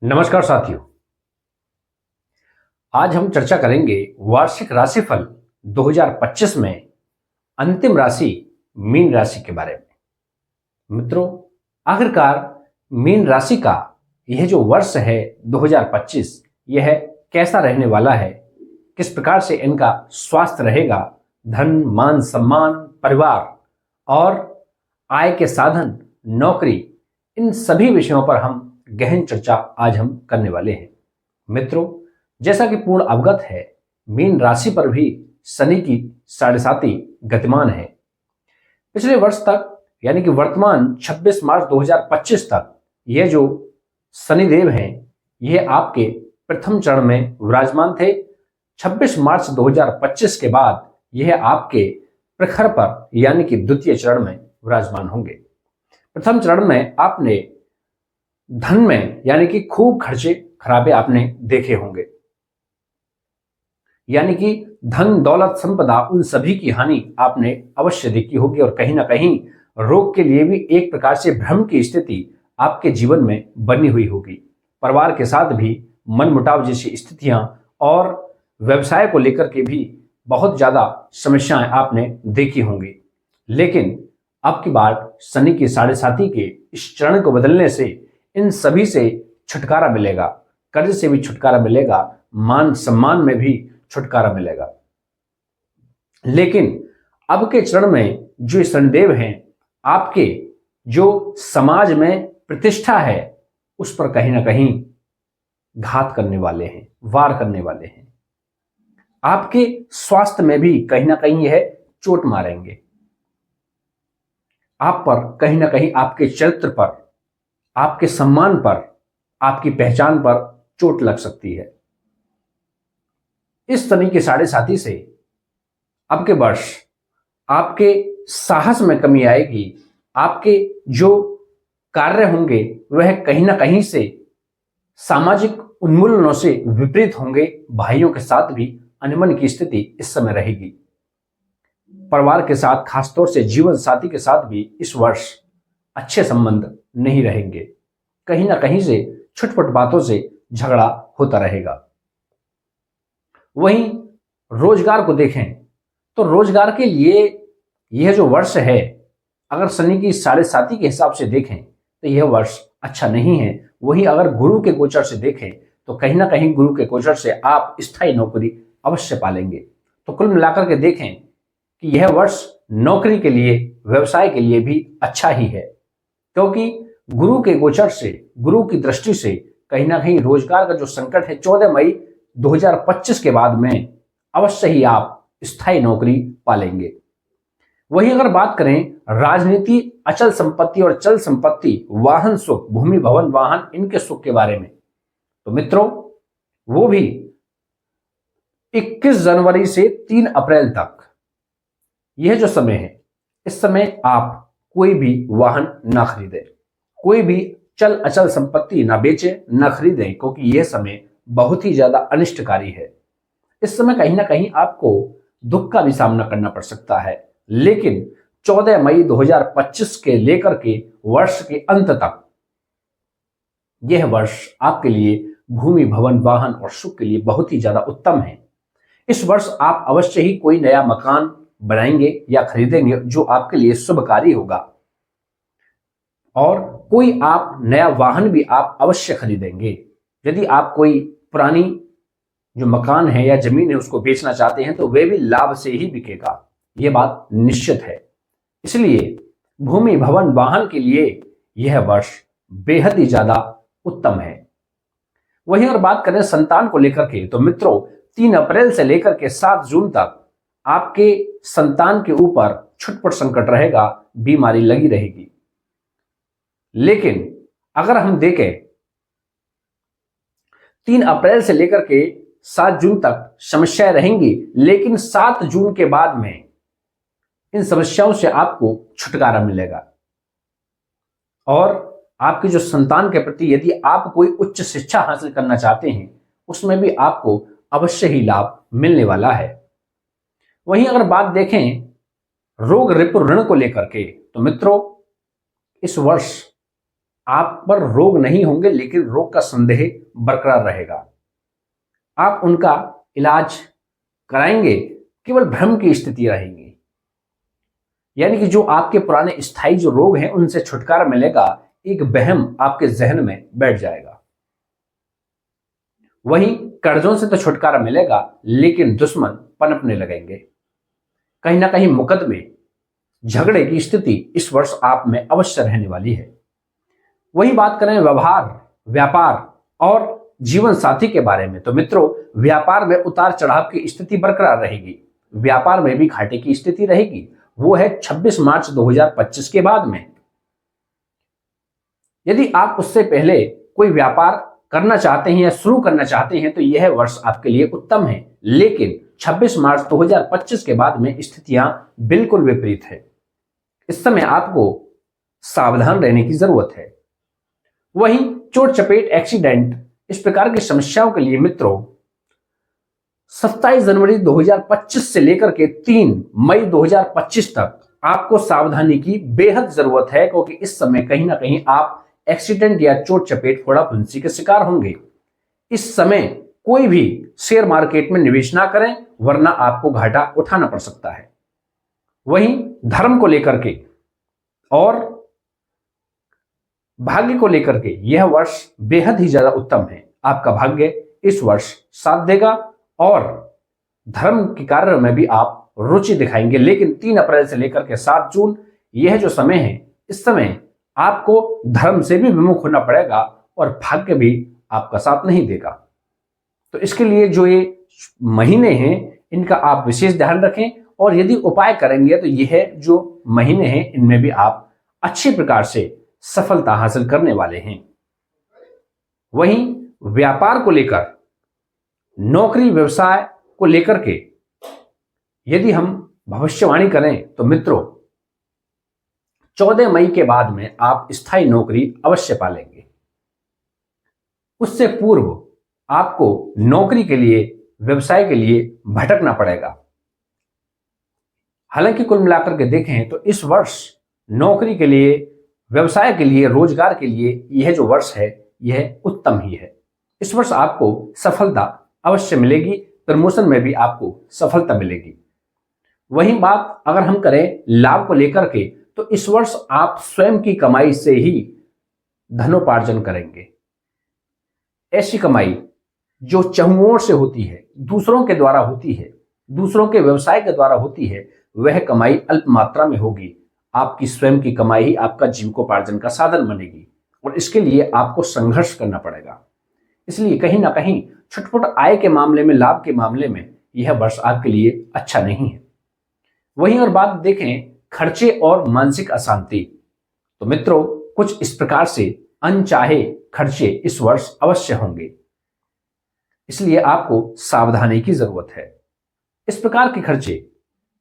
नमस्कार साथियों। आज हम चर्चा करेंगे वार्षिक राशिफल 2025 में अंतिम राशि मीन राशि के बारे में। मित्रों, आखिरकार मीन राशि का यह जो वर्ष है 2025, यह कैसा रहने वाला है, किस प्रकार से इनका स्वास्थ्य रहेगा, धन, मान, सम्मान, परिवार और आय के साधन, नौकरी, इन सभी विषयों पर हम गहन चर्चा आज हम करने वाले हैं। मित्रों, जैसा कि पूर्ण अवगत है, मीन राशि पर भी शनि की 7.5 गतिमान है। पिछले वर्ष तक यानी कि वर्तमान 26 मार्च 2025 तक ये जो शनिदेव हैं, ये आपके प्रथम चरण में विराजमान थे। 26 मार्च 2025 के बाद यह आपके प्रखर पर यानी कि द्वितीय चरण में विराजमान होंगे। प्रथम चरण में आपने धन में यानी कि खूब खर्चे खराबे आपने देखे होंगे, यानी कि धन, दौलत, संपदा, उन सभी की हानि आपने अवश्य देखी होगी और कहीं ना कहीं रोग के लिए भी एक प्रकार से भ्रम की स्थिति आपके जीवन में बनी हुई होगी। परिवार के साथ भी मनमुटाव जैसी स्थितियां और व्यवसाय को लेकर के भी बहुत ज्यादा समस्याएं आपने देखी होंगी। लेकिन अब की बार शनि की 7.5 के इस चरण को बदलने से इन सभी से छुटकारा मिलेगा, कर्ज से भी छुटकारा मिलेगा, मान सम्मान में भी छुटकारा मिलेगा। लेकिन अब के चरण में जो शनिदेव हैं, आपके जो समाज में प्रतिष्ठा है उस पर कहीं ना कहीं घात करने वाले हैं, वार करने वाले हैं। आपके स्वास्थ्य में भी कहीं ना कहीं यह चोट मारेंगे। आप पर कहीं ना कहीं आपके चरित्र पर, आपके सम्मान पर, आपकी पहचान पर चोट लग सकती है। इस शनि के 7.5 से अब के वर्ष आपके साहस में कमी आएगी। आपके जो कार्य होंगे वह कहीं ना कहीं से सामाजिक उन्मूलनों से विपरीत होंगे। भाइयों के साथ भी अनबन की स्थिति इस समय रहेगी। परिवार के साथ, खासतौर से जीवन साथी के साथ भी इस वर्ष अच्छे संबंध नहीं रहेंगे। कहीं ना कहीं से छुटपुट बातों से झगड़ा होता रहेगा। वहीं रोजगार को देखें तो रोजगार के लिए यह जो वर्ष है, अगर शनि की 7.5 के हिसाब से देखें तो यह वर्ष अच्छा नहीं है। वहीं अगर गुरु के गोचर से देखें तो कहीं ना कहीं गुरु के गोचर से आप स्थायी नौकरी अवश्य पालेंगे। तो कुल मिलाकर के देखें कि यह वर्ष नौकरी के लिए, व्यवसाय के लिए भी अच्छा ही है, क्योंकि गुरु के गोचर से, गुरु की दृष्टि से कहीं ना कहीं रोजगार का जो संकट है 14 मई 2025 के बाद में अवश्य ही आप स्थायी नौकरी पालेंगे। वहीं अगर बात करें राजनीति, अचल संपत्ति और चल संपत्ति, वाहन सुख, भूमि, भवन, वाहन, इनके सुख के बारे में, तो मित्रों वो भी 21 जनवरी से 3 अप्रैल तक यह जो समय है, इस समय आप कोई भी वाहन ना खरीदें, कोई भी चल अचल संपत्ति ना बेचें, ना खरीदें, क्योंकि यह समय बहुत ही ज्यादा अनिष्टकारी है। इस समय कहीं ना कहीं आपको दुख का भी सामना करना पड़ सकता है। लेकिन 14 मई 2025 के लेकर के वर्ष के अंत तक यह वर्ष आपके लिए भूमि, भवन, वाहन और सुख के लिए बहुत ही ज्यादा उत्तम है। इस वर्ष आप अवश्य ही कोई नया मकान बनाएंगे या खरीदेंगे जो आपके लिए शुभकारी होगा, और कोई आप नया वाहन भी आप अवश्य खरीदेंगे। यदि आप कोई पुरानी जो मकान है या जमीन है उसको बेचना चाहते हैं तो वे भी लाभ से ही बिकेगा, ये बात निश्चित है। इसलिए भूमि, भवन, वाहन के लिए यह वर्ष बेहद ही ज्यादा उत्तम है। वहीं अगर बात करें संतान को लेकर के, तो मित्रों 3 अप्रैल से लेकर के 7 जून तक आपके संतान के ऊपर छुटपुट संकट रहेगा, बीमारी लगी रहेगी। लेकिन अगर हम देखें 3 अप्रैल से लेकर के 7 जून तक समस्याएं रहेंगी, लेकिन 7 जून के बाद में इन समस्याओं से आपको छुटकारा मिलेगा। और आपके जो संतान के प्रति यदि आप कोई उच्च शिक्षा हासिल करना चाहते हैं उसमें भी आपको अवश्य ही लाभ मिलने वाला है। वहीं अगर बात देखें रोग, रिपु, ऋण को लेकर के, तो मित्रों इस वर्ष आप पर रोग नहीं होंगे, लेकिन रोग का संदेह बरकरार रहेगा। आप उनका इलाज कराएंगे, केवल भ्रम की स्थिति रहेगी, यानी कि जो आपके पुराने स्थायी जो रोग हैं उनसे छुटकारा मिलेगा, एक वहम आपके जहन में बैठ जाएगा। वहीं कर्जों से तो छुटकारा मिलेगा, लेकिन दुश्मन पनपने लगेंगे। कहीं ना कहीं मुकदमे, झगड़े की स्थिति इस वर्ष आप में अवश्य रहने वाली है। वही बात करें व्यवहार, व्यापार और जीवन साथी के बारे में, तो मित्रों व्यापार में उतार चढ़ाव की स्थिति बरकरार रहेगी। व्यापार में भी घाटे की स्थिति रहेगी, वो है 26 मार्च 2025 के बाद में। यदि आप उससे पहले कोई व्यापार करना चाहते हैं या शुरू करना चाहते हैं तो यह वर्ष आपके लिए उत्तम है, लेकिन 26 मार्च 2025 के बाद में स्थितियां बिल्कुल विपरीत है। इस समय आपको सावधान रहने की जरूरत है। वहीं चोट चपेट, एक्सीडेंट, इस प्रकार की समस्याओं के लिए मित्रों 27 जनवरी 2025 से लेकर के 3 मई 2025 तक आपको सावधानी की बेहद जरूरत है, क्योंकि इस समय कहीं ना कहीं आप एक्सीडेंट या चोट चपेट, फोड़ा फुंसी के शिकार होंगे। इस समय कोई भी शेयर मार्केट में निवेश ना करें, वरना आपको घाटा उठाना पड़ सकता है। वहीं धर्म को लेकर के और भाग्य को लेकर के यह वर्ष बेहद ही ज्यादा उत्तम है। आपका भाग्य इस वर्ष साथ देगा और धर्म के कार्य में भी आप रुचि दिखाएंगे, लेकिन 3 अप्रैल से लेकर के 7 जून यह जो समय है, इस समय आपको धर्म से भी विमुख होना पड़ेगा और भाग्य भी आपका साथ नहीं देगा। तो इसके लिए जो ये महीने हैं इनका आप विशेष ध्यान रखें, और यदि उपाय करेंगे तो यह जो महीने हैं इनमें भी आप अच्छी प्रकार से सफलता हासिल करने वाले हैं। वहीं व्यापार को लेकर, नौकरी व्यवसाय को लेकर के यदि हम भविष्यवाणी करें तो मित्रों 14 मई के बाद में आप स्थायी नौकरी अवश्य पालेंगे। उससे पूर्व आपको नौकरी के लिए, व्यवसाय के लिए भटकना पड़ेगा। हालांकि कुल मिलाकर के देखें तो इस वर्ष नौकरी के लिए, व्यवसाय के लिए, रोजगार के लिए यह जो वर्ष है यह उत्तम ही है। इस वर्ष आपको सफलता अवश्य मिलेगी, प्रमोशन में भी आपको सफलता मिलेगी। वही बात अगर हम करें लाभ को लेकर के, तो इस वर्ष आप स्वयं की कमाई से ही धनोपार्जन करेंगे। ऐसी कमाई जो चहुओं से होती है, दूसरों के द्वारा होती है, दूसरों के व्यवसाय के द्वारा होती है, वह कमाई अल्प मात्रा में होगी। आपकी स्वयं की कमाई ही आपका जीविकोपार्जन का साधन बनेगी, और इसके लिए आपको संघर्ष करना पड़ेगा। इसलिए कहीं ना कहीं छुटपुट आय के मामले में, लाभ के मामले में यह वर्ष आपके लिए अच्छा नहीं है। वहीं और बात देखें खर्चे और मानसिक अशांति, तो मित्रों कुछ इस प्रकार से अनचाहे खर्चे इस वर्ष अवश्य होंगे, इसलिए आपको सावधानी की जरूरत है। इस प्रकार के खर्चे,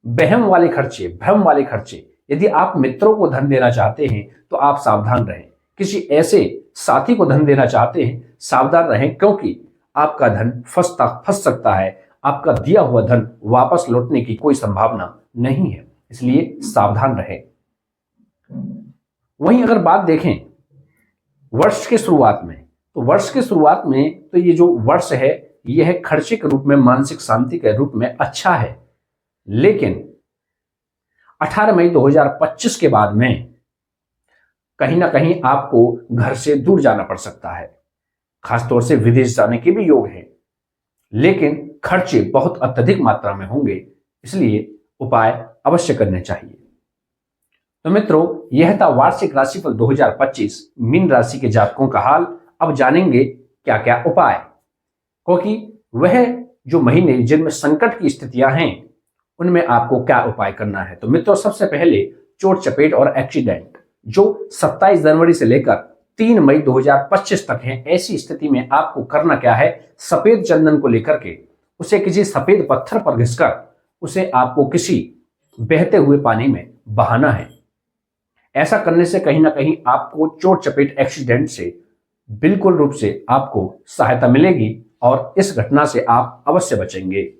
वहम वाले खर्चे, भ्रम वाले खर्चे, यदि आप मित्रों को धन देना चाहते हैं तो आप सावधान रहें। किसी ऐसे साथी को धन देना चाहते हैं, सावधान रहें, क्योंकि आपका धन फंस सकता है। आपका दिया हुआ धन वापस लौटने की कोई संभावना नहीं है, इसलिए सावधान रहें। वहीं अगर बात देखें वर्ष के शुरुआत में, तो वर्ष के शुरुआत में तो ये जो वर्ष है यह खर्चे के रूप में, मानसिक शांति के रूप में अच्छा है, लेकिन 18 मई 2025 के बाद में कहीं ना कहीं आपको घर से दूर जाना पड़ सकता है। खासतौर से विदेश जाने के भी योग हैं, लेकिन खर्चे बहुत अत्यधिक मात्रा में होंगे, इसलिए उपाय अवश्य करने चाहिए। तो मित्रों यह था वार्षिक राशिफल 2025 मीन राशि के जातकों का हाल। अब जानेंगे क्या क्या उपाय, क्योंकि वह जो महीने जिनमें संकट की स्थितियां हैं उनमें आपको क्या उपाय करना है। तो मित्रों सबसे पहले चोट चपेट और एक्सीडेंट जो 27 जनवरी से लेकर 3 मई 2025 तक है, ऐसी स्थिति में आपको करना क्या है, सफेद चंदन को लेकर के उसे किसी सफेद पत्थर पर घिसकर उसे आपको किसी बहते हुए पानी में बहाना है। ऐसा करने से कहीं ना कहीं आपको चोट चपेट, एक्सीडेंट से बिल्कुल रूप से आपको सहायता मिलेगी और इस घटना से आप अवश्य बचेंगे।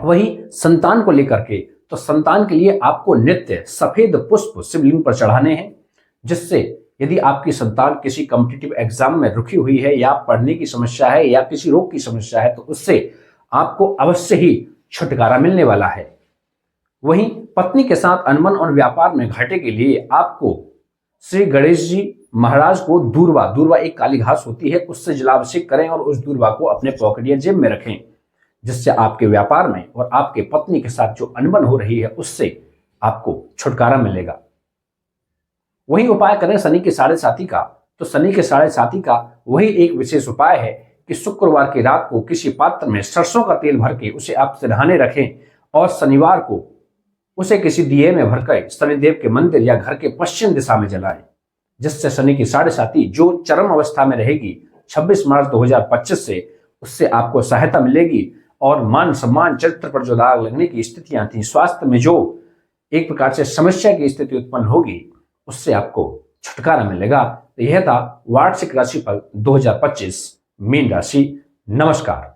वही संतान को लेकर के, तो संतान के लिए आपको नित्य सफेद पुष्प शिवलिंग पर चढ़ाने हैं, जिससे यदि आपकी संतान किसी कॉम्पिटिटिव एग्जाम में रुकी हुई है या पढ़ने की समस्या है या किसी रोग की समस्या है तो उससे आपको अवश्य ही छुटकारा मिलने वाला है। वहीं पत्नी के साथ अनबन और व्यापार में घाटे के लिए आपको श्री गणेश जी महाराज को दूर्वा एक काली घास होती है, उससे जलाभिषेक करें और उस दूर्वा को अपने पॉकेट या जेब में रखें, जिससे आपके व्यापार में और आपके पत्नी के साथ जो अनबन हो रही है उससे आपको छुटकारा मिलेगा। वही उपाय करें शनि के साढ़े साथी का। तो शनि के साढ़े साथी का वही एक विशेष उपाय है कि शुक्रवार की रात को किसी पात्र में सरसों का तेल भर के उसे आप सिरहाने रखें और शनिवार को उसे किसी दिए में भरकर शनिदेव के मंदिर या घर के पश्चिम दिशा में जलाएं, जिससे शनि की साढ़े साथी जो चरम अवस्था में रहेगी 26 मार्च 2025 से, उससे आपको सहायता मिलेगी और मान सम्मान चरित्र पर जो दाग लगने की स्थितियां थी, स्वास्थ्य में जो एक प्रकार से समस्या की स्थिति उत्पन्न होगी, उससे आपको छुटकारा मिलेगा। तो यह था वार्षिक राशिफल 2025 मीन राशि। नमस्कार।